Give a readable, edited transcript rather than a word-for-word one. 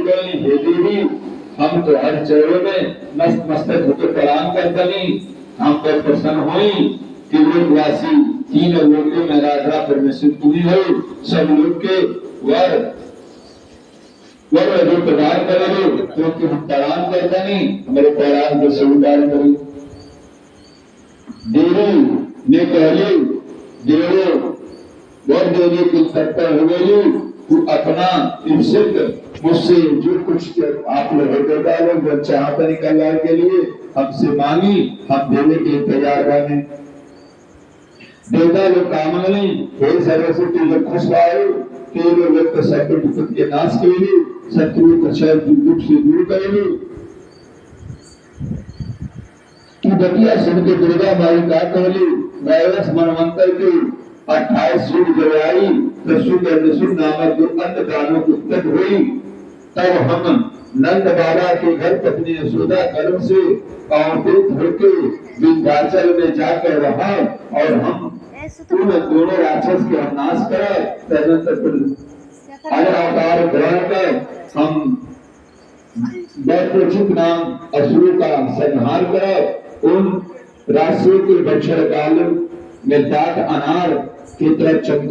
गई हे देवी, हम तो हर चरण में मस्त मस्तक होकर प्रणाम करतनी, हम पर प्रसन्न होई। त्रिलोकवासी तीन लोकों में राधा परमेश्वर तुम्ही हो, सब लोग के वर जो प्रदान करेंगे, क्योंकि हम प्रणाम करते नहीं, हमारे प्रणाम को स्वीकार करें। देवी ने कहली, देवो बहुत देवी की सत्ता हो गई, तू अपना इज्जत मुझसे जो कुछ आप लोग डालो जो चाहते निकलने के लिए हमसे मांगी, हम देने के तैयार बने। देवता लोग कामंगली हे सरस्वती जो खुश आए, तेरे लोग तो शत्रु विपत्ति के नाश के लिए, शत्रु को क्षय दुख से दूर करेंगे। तू बतिया सुन के दुर्गा माई का कहली, वैवस मनवंतर के 28 युग जब आई, प्रसूत निशुभ नामक जो अंत प्राणों की उत्पत्ति हुई, तब हम नंद बाबा के घर पत्नी यशोदा कर्म से अवतरित होकर विंध्याचल में जाकर रहा, और हम उन दोनों राक्षस के हम नाश करा। तदनंतर अवतार ग्रहण कर हम दैत्योचित नाम असुरों का संहार करा। उन राक्षसों के भक्षण काल में दांत अनार की तरह चमके